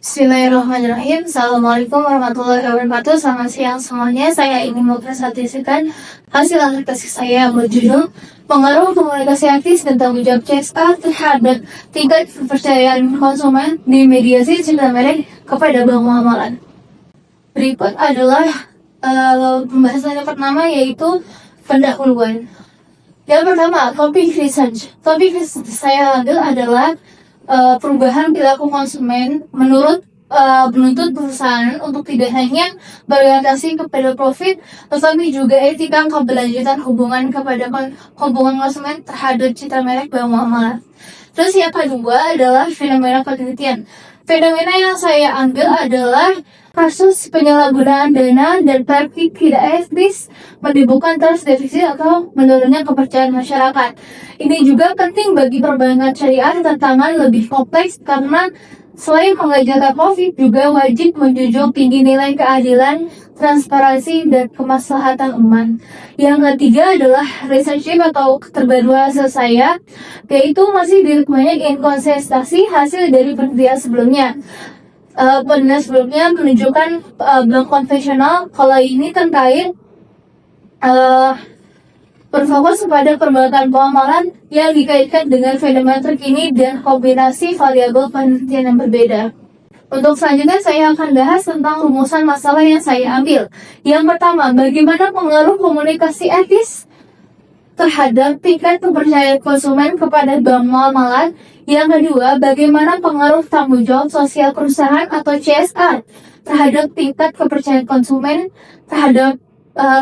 Bismillahirrahmanirrahim. Assalamualaikum warahmatullahi wabarakatuh. Selamat siang semuanya. Saya ingin mempresentasikan hasil analisis saya yang berjudul pengaruh komunikasi aktif dan tanggung jawab CSR terhadap tingkat kepercayaan konsumen di mediasi cinta merek kepada bank muamalat. Berikut adalah pembahasan yang pertama, yaitu pendahuluan. Yang pertama, topik research. Topik research saya ambil adalah perubahan perilaku konsumen menuntut perusahaan untuk tidak hanya berorientasi kepada profit, tetapi juga etika keberlanjutan hubungan konsumen terhadap citra merek bank muamalat. Terus yang kedua adalah fenomena penelitian. Fenomena yang saya ambil adalah kasus penyalahgunaan dana dan praktik tidak etis menimbulkan trust defisit atau menurunnya kepercayaan masyarakat. Ini juga penting bagi perbankan syariah, tantangan lebih kompleks karena selain mengajarkan profit juga wajib menjunjung tinggi nilai keadilan, transparansi, dan kemaslahatan umat. Yang ketiga adalah research atau keterbaruan hasil saya, yaitu masih banyak inkonsistensi hasil dari penelitian sebelumnya. Penelitian sebelumnya menunjukkan bank konvensional kalau ini terkait berfokus pada perbankan muamalat yang dikaitkan dengan fenomena terkini dan kombinasi variabel penelitian yang berbeda. Untuk selanjutnya saya akan bahas tentang rumusan masalah yang saya ambil. Yang pertama, bagaimana pengaruh komunikasi etis terhadap tingkat kepercayaan konsumen kepada bank muamalat. Yang kedua, bagaimana pengaruh tanggung jawab sosial perusahaan atau CSR terhadap tingkat kepercayaan konsumen terhadap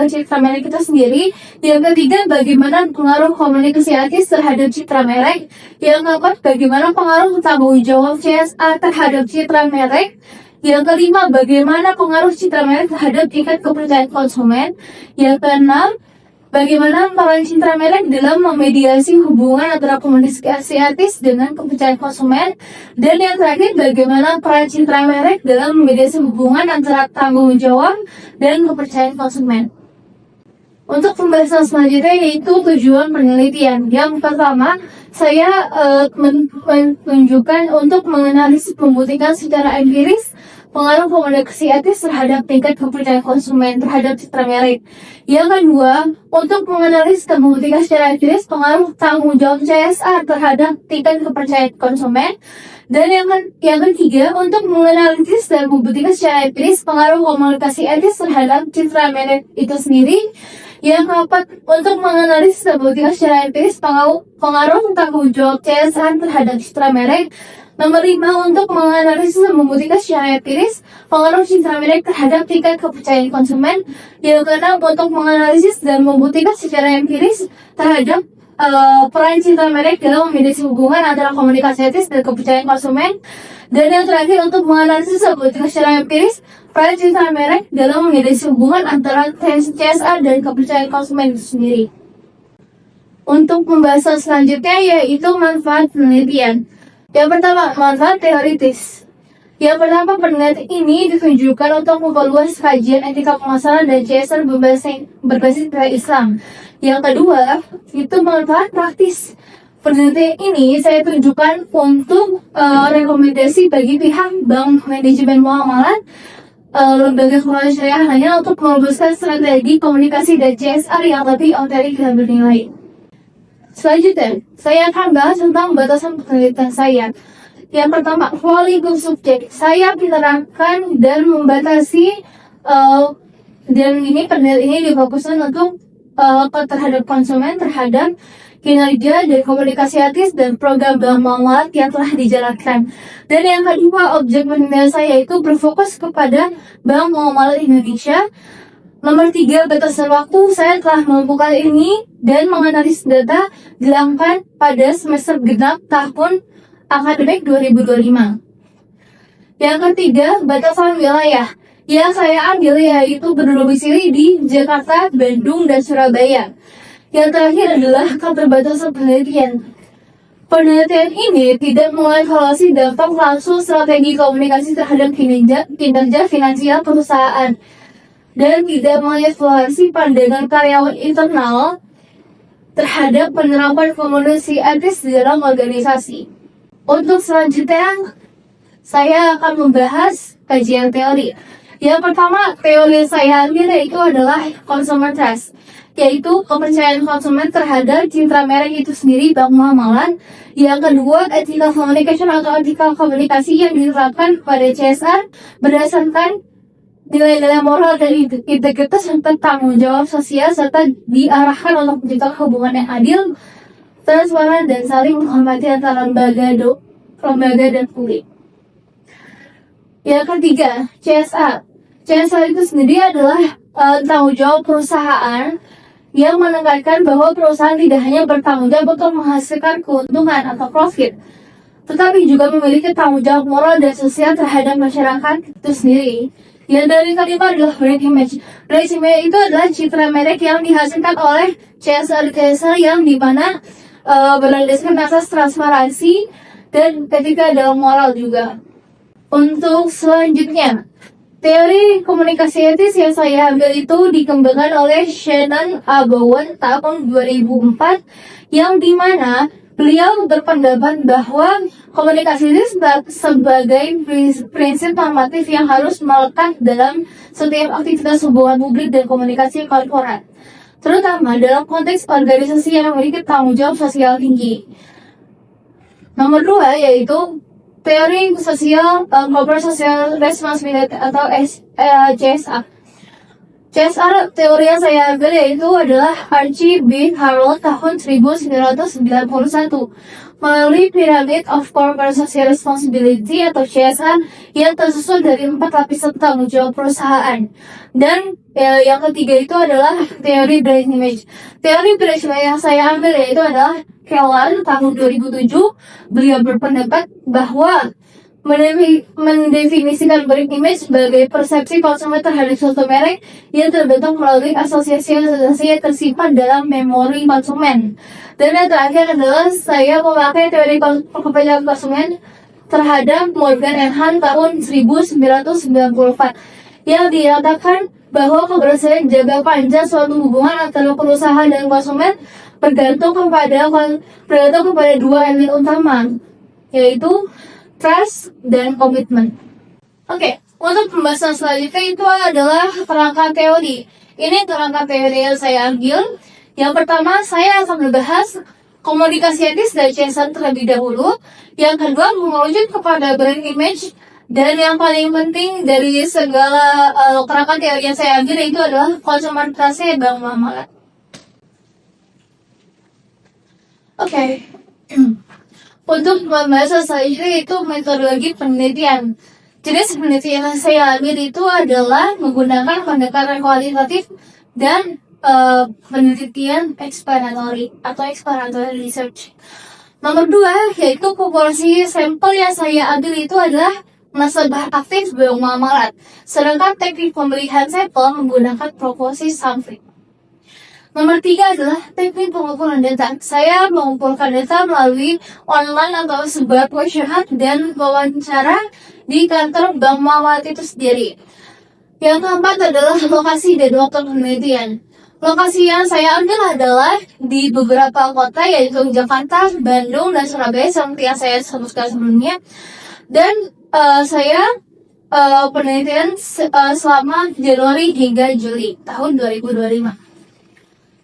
citra merek kita sendiri. Yang ketiga, bagaimana pengaruh komunikasi etis terhadap citra merek. Yang keempat, bagaimana pengaruh tanggung jawab CSR terhadap citra merek. Yang kelima, bagaimana pengaruh citra merek terhadap tingkat kepercayaan konsumen. Yang keenam, bagaimana peran citra merek dalam memediasi hubungan antara komunikasi etis dengan kepercayaan konsumen. Dan yang terakhir, bagaimana peran citra merek dalam memediasi hubungan antara tanggung jawab dan kepercayaan konsumen. Untuk pembahasan selanjutnya, yaitu tujuan penelitian. Yang pertama, saya menunjukkan untuk menganalisis pembuktikan secara empiris pengaruh komunikasi etis terhadap tingkat kepercayaan konsumen terhadap citra merek. Yang kedua, untuk menganalisis dan membuktikan secara empiris pengaruh tanggung jawab CSR terhadap tingkat kepercayaan konsumen. Dan yang ketiga, untuk menganalisis dan membuktikan secara empiris pengaruh komunikasi etis terhadap citra merek itu sendiri. Yang keempat, untuk menganalisis dan membuktikan secara empiris pengaruh tanggung jawab CSR terhadap citra merek. Nomor 5, untuk menganalisis dan membuktikan secara empiris pengaruh citra merek terhadap tingkat kepercayaan konsumen. Yang keenam, untuk menganalisis dan membuktikan secara empiris terhadap peran citra merek dalam memediasi hubungan antara komunikasi etis dan kepercayaan konsumen. Dan yang terakhir, untuk menganalisis dan membuktikan secara empiris peran citra merek dalam memediasi hubungan antara CSR dan kepercayaan konsumen itu sendiri. Untuk pembahasan selanjutnya, yaitu manfaat penelitian. Yang pertama, manfaat teoritis. Yang pertama, penelitian ini ditujukan untuk memperluas kajian etika pemasaran dan CSR berbasis nilai Islam. Yang kedua, itu manfaat praktis. Penelitian ini saya tunjukkan untuk rekomendasi bagi pihak bank manajemen muamalat, lembaga keuangan syariah lainnya untuk merumuskan strategi komunikasi dan CSR yang lebih otentik dan bernilai. Selanjutnya, saya akan bahas tentang batasan penelitian saya. Yang pertama, volume subjek. Saya menerangkan dan membatasi dan ini penelitian ini difokuskan untuk terhadap konsumen, terhadap kinerja dan komunikasi etis dan program bank muamalat yang telah dijalankan. Dan yang kedua, objek penelitian saya itu berfokus kepada Bank Muamalat Indonesia. Nomor 3, batasan waktu. Saya telah mengumpulkan ini dan menganalisis data dilakukan pada semester genap tahun akademik 2025. Yang ketiga, batasan wilayah. Yang saya ambil yaitu berdomisili di Jakarta, Bandung, dan Surabaya. Yang terakhir adalah keterbatasan penelitian. Penelitian ini tidak mengevaluasi dampak langsung strategi komunikasi terhadap kinerja finansial perusahaan dan tidak mengevaluasi pandangan karyawan internal terhadap penerapan komunikasi etis di dalam organisasi. Untuk selanjutnya, saya akan membahas kajian teori. Yang pertama, teori saya ambil yaitu adalah consumer trust, yaitu kepercayaan konsumen terhadap citra merek itu sendiri bank muamalah. Yang kedua, ethical communication atau etika komunikasi yang diterapkan pada CSR berdasarkan nilai-nilai moral dan integritas serta tanggung jawab sosial, serta diarahkan untuk menciptakan hubungan yang adil, transparan, dan saling menghormati antara lembaga dan publik. Yang ketiga, CSR. CSR itu sendiri adalah tanggung jawab perusahaan yang menekankan bahwa perusahaan tidak hanya bertanggung jawab untuk menghasilkan keuntungan atau profit, tetapi juga memiliki tanggung jawab moral dan sosial terhadap masyarakat itu sendiri. Yang dari kelima adalah brand image. Brand image itu adalah citra merek yang dihasilkan oleh CSR yang dimana berlandaskan atas transparansi dan etika dalam moral juga. Untuk selanjutnya, teori komunikasi etis yang saya ambil itu dikembangkan oleh Shannon A. Bowen tahun 2004, yang dimana beliau berpendapat bahwa komunikasi etis sebagai prinsip normatif yang harus melekat dalam setiap aktivitas hubungan publik dan komunikasi korporat, terutama dalam konteks organisasi yang memiliki tanggung jawab sosial tinggi. Nomor 2 yaitu teori sosial corporate social responsibility atau CSR. CSR teori yang saya ambil yaitu adalah Archie B. Harlow tahun 1991 melalui Pyramid of Corporate Social Responsibility atau CSR yang tersusun dari 4 lapisan tanggung jawab perusahaan. Dan yang ketiga itu adalah teori brand image. Teori brand image yang saya ambil yaitu adalah Keller tahun 2007. Beliau berpendapat bahwa mendefinisikan brand image sebagai persepsi konsumen terhadap suatu merek yang terbentuk melalui asosiasi yang tersimpan dalam memori konsumen. Dan yang terakhir adalah saya memakai teori kepercayaan konsumen terhadap Morgan and Hunt tahun 1994 yang dinyatakan bahwa keberhasilan jangka panjang suatu hubungan antara perusahaan dan konsumen bergantung kepada dua elemen utama, yaitu trust dan komitmen. Oke, untuk pembahasan selanjutnya itu adalah kerangka teori. Ini kerangka teori yang saya ambil. Yang pertama, saya akan membahas komunikasi etis dan CSR terlebih dahulu. Yang kedua, merujuk kepada brand image. Dan yang paling penting dari segala kerangka teori yang saya ambil itu adalah consumer trust bank muamalah. Oke. Untuk pembahasan selanjutnya itu metodologi penelitian. Jenis penelitian yang saya ambil itu adalah menggunakan pendekatan kualitatif dan penelitian exploratory atau exploratory research. Nomor 2 yaitu populasi sampel yang saya ambil itu adalah nasabah aktif bank muamalah. Sedangkan teknik pemilihan sampel menggunakan proporsi sampling. Nomor 3 adalah teknik pengumpulan data. Saya mengumpulkan data melalui online atau sebuah questionnaire dan wawancara di kantor bank muamalah itu sendiri. Yang keempat adalah lokasi dan waktu penelitian. Lokasi yang saya ambil adalah di beberapa kota yaitu Jakarta, Bandung, dan Surabaya seperti yang saya sebutkan sebelumnya. Dan saya penelitian selama Januari hingga Juli tahun 2025.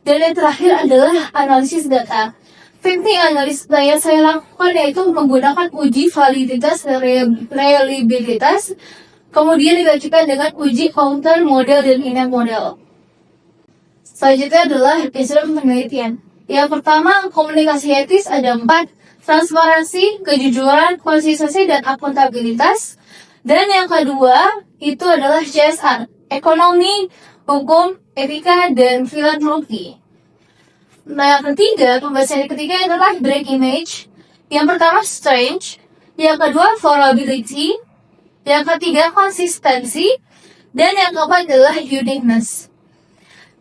Dan yang terakhir adalah analisis data. Teknik analisis data yang saya lakukan yaitu menggunakan uji validitas dan reliabilitas, kemudian dilanjutkan dengan uji counter model dan inner model. Selanjutnya adalah instrumen penelitian. Yang pertama, komunikasi etis ada 4, transparansi, kejujuran, konsistensi, dan akuntabilitas. Dan yang kedua itu adalah CSR, ekonomi, hukum, etika, dan filantropi. Nah, yang ketiga, pembahasan yang ketiga adalah brand image. Yang pertama, strength. Yang kedua, vulnerability. Yang ketiga, konsistensi. Dan yang keempat adalah uniqueness.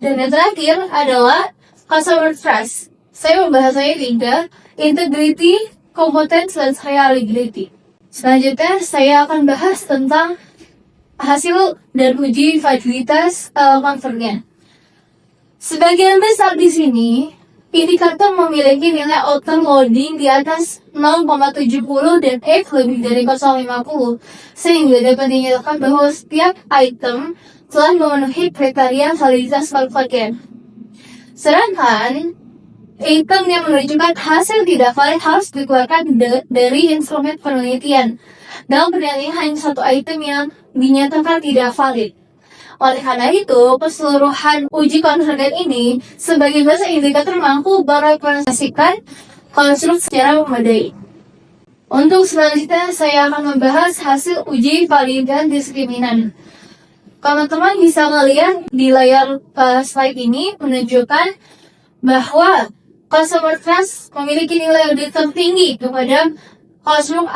Dan yang terakhir adalah customer trust. Saya membahasnya 3, integrity, competence, dan reliability. Selanjutnya, saya akan bahas tentang hasil dan uji validitas konvergen. Sebagian besar di sini Indikator memiliki nilai outer loading di atas 0,70 dan F lebih dari 0,50, sehingga dapat dinyatakan bahwa setiap item telah memenuhi kriteria validitas konvergen. Sedangkan item yang menunjukkan hasil tidak valid harus dikeluarkan dari instrumen penelitian. Dalam penelitian hanya satu item yang dinyatakan tidak valid. Oleh karena itu, keseluruhan uji konvergen ini sebagai bahasa indikator mampu merepresentasikan konstruk secara memadai. Untuk selanjutnya, saya akan membahas hasil uji validitas diskriminan. Teman-teman bisa melihat di layar slide ini menunjukkan bahwa consumer trust memiliki nilai lebih tertinggi kepada konstruk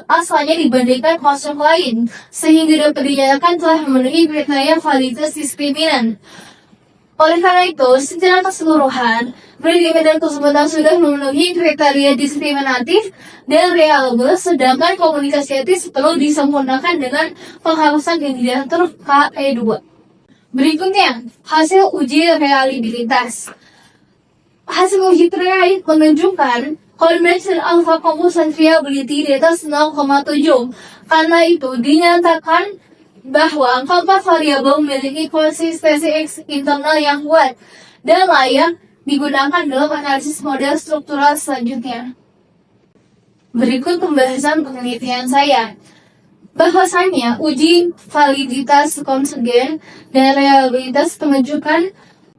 asalnya dibandingkan konstruk lain, sehingga dapat dinyatakan telah memenuhi kriteria validitas diskriminan. Oleh karena itu, secara keseluruhan, predikmen tersebut sudah memenuhi kriteria diskriminatif dan reliable, sedangkan komunikasi etis perlu disempurnakan dengan penghapusan yang diatur KE2. Berikutnya, hasil uji reliabilitas. Hasil uji terakhir menunjukkan Convention Alpha Composite Viability di atas 0,7. Karena itu dinyatakan bahwa keempat variabel memiliki konsistensi internal yang kuat dan layak digunakan dalam analisis model struktural selanjutnya. Berikut pembahasan penelitian saya. Bahwasanya uji validitas konvergen dan reliabilitas menunjukkan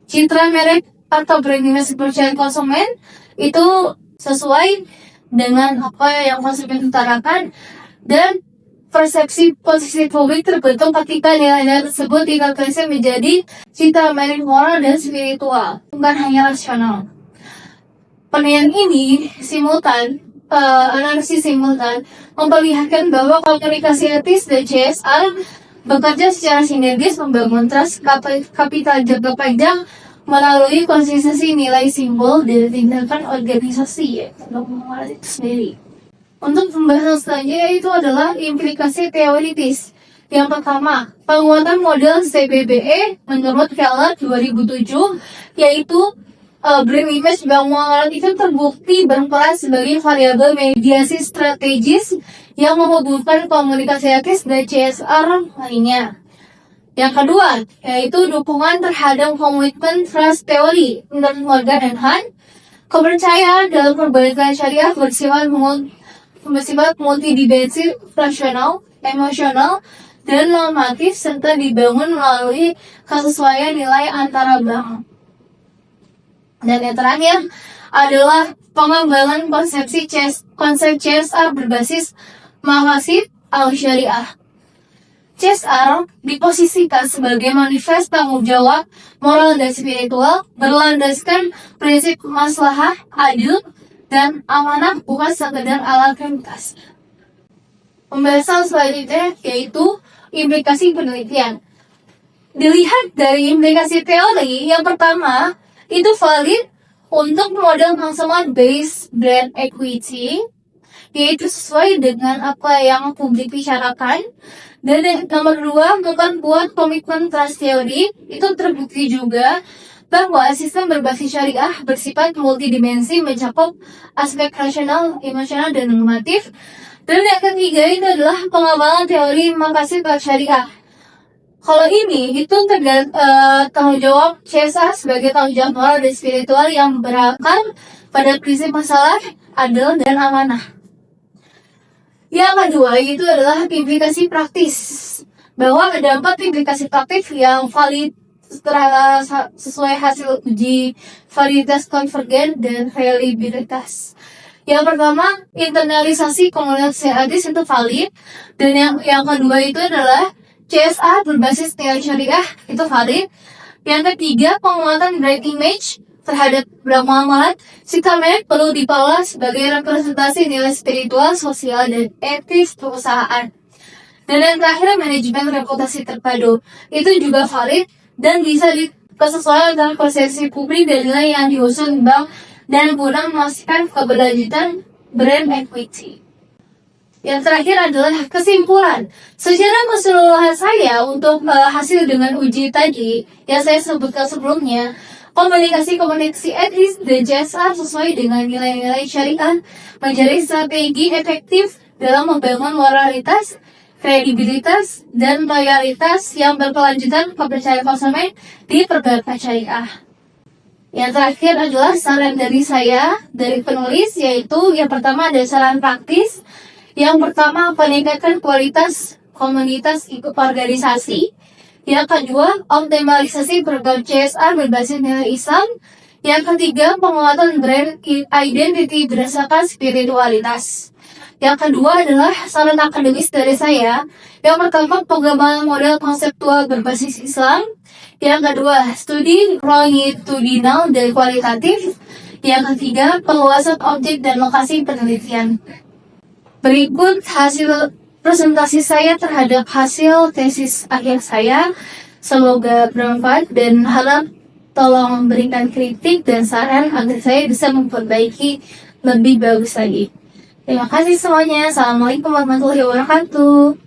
citra merek atau brand image kepercayaan konsumen itu sesuai dengan apa yang konsumen utarakan, dan persepsi posisi publik terbentuk ketika nilai-nilai tersebut dikalkulasi menjadi citra merek moral dan spiritual, bukan hanya rasional. Penelitian ini analisis simultan memperlihatkan bahwa komunikasi etis dan CSR bekerja secara sinergis membangun trust kapital jangka panjang melalui konsistensi nilai simbol dari tindakan organisasi itu sendiri. Untuk pembahasan selanjutnya itu adalah implikasi teoritis. Yang pertama, penguatan model CBBE menurut Keller 2007, yaitu brand image bank muamalat itu terbukti berperan sebagai variabel mediasi strategis yang menghubungkan komunikasi etis dan CSR lainnya. Yang kedua, yaitu dukungan terhadap komitmen trust theory menurut Morgan and Hunt. Kepercayaan dalam perbankan syariah bersifat multidimensi, rasional, emosional, dan normatif, serta dibangun melalui kesesuaian nilai antara bank. Dan yang terakhir adalah pengembangan konsep CSR berbasis maqasid al-syariah. CSR diposisikan sebagai manifest tanggung jawab moral dan spiritual berlandaskan prinsip maslahah, adil, dan amanah, bukan sekedar alat rutinitas. Pembahasan selanjutnya yaitu implikasi penelitian. Dilihat dari implikasi teori, yang pertama itu valid untuk model consumer based brand equity, yaitu sesuai dengan apa yang publik bicarakan. Dan yang nomor dua, membuat komitmen trust theory, itu terbukti juga bahwa sistem berbasis syariah bersifat multidimensi, mencakup aspek rasional, emosional, dan normatif. Dan yang ketiga itu adalah pengembangan teori maqasid al-syariah. Kalau ini itu tanggung jawab CSR sebagai tanggung jawab moral dan spiritual yang berakar pada prinsip masalah, adil, dan amanah. Yang kedua itu adalah implikasi praktis, bahwa ada 4 implikasi praktis yang valid sesuai hasil uji validitas konvergen dan reliabilitas. Yang pertama, internalisasi komunikasi etis itu valid, dan yang kedua itu adalah CSR berbasis nilai syariah itu valid. Yang ketiga, penguatan brand image terhadap brand muamalat, sikap merek perlu dikelola sebagai representasi nilai spiritual, sosial, dan etis perusahaan. Dan yang terakhir, manajemen reputasi terpadu itu juga valid dan bisa kesesuaian dengan persepsi publik dan nilai yang diusung bank dan guna memastikan keberlanjutan brand equity. Yang terakhir adalah kesimpulan. Secara keseluruhan saya untuk hasil dengan uji tadi yang saya sebutkan sebelumnya, Komunikasi etis dan CSR sesuai dengan nilai-nilai syariah menjadi strategi efektif dalam membangun moralitas, kredibilitas, dan loyalitas yang berkelanjutan kepercayaan konsumen di perbankan syariah. Yang terakhir adalah saran dari saya, dari penulis, yaitu yang pertama ada saran praktis. Yang pertama, meningkatkan kualitas komunitas ikut organisasi. Yang kedua, optimalisasi program CSR berbasis nilai Islam. Yang ketiga, penguatan brand identity berdasarkan spiritualitas. Yang kedua adalah saran akademis dari saya. Yang pertama, pengembangan model konseptual berbasis Islam. Yang kedua, studi longitudinal dan kualitatif. Yang ketiga, perluasan objek dan lokasi penelitian. Berikut hasil presentasi saya terhadap hasil tesis akhir saya. Semoga bermanfaat dan harap tolong berikan kritik dan saran agar saya bisa memperbaiki lebih bagus lagi. Terima kasih semuanya. Assalamualaikum warahmatullahi wabarakatuh.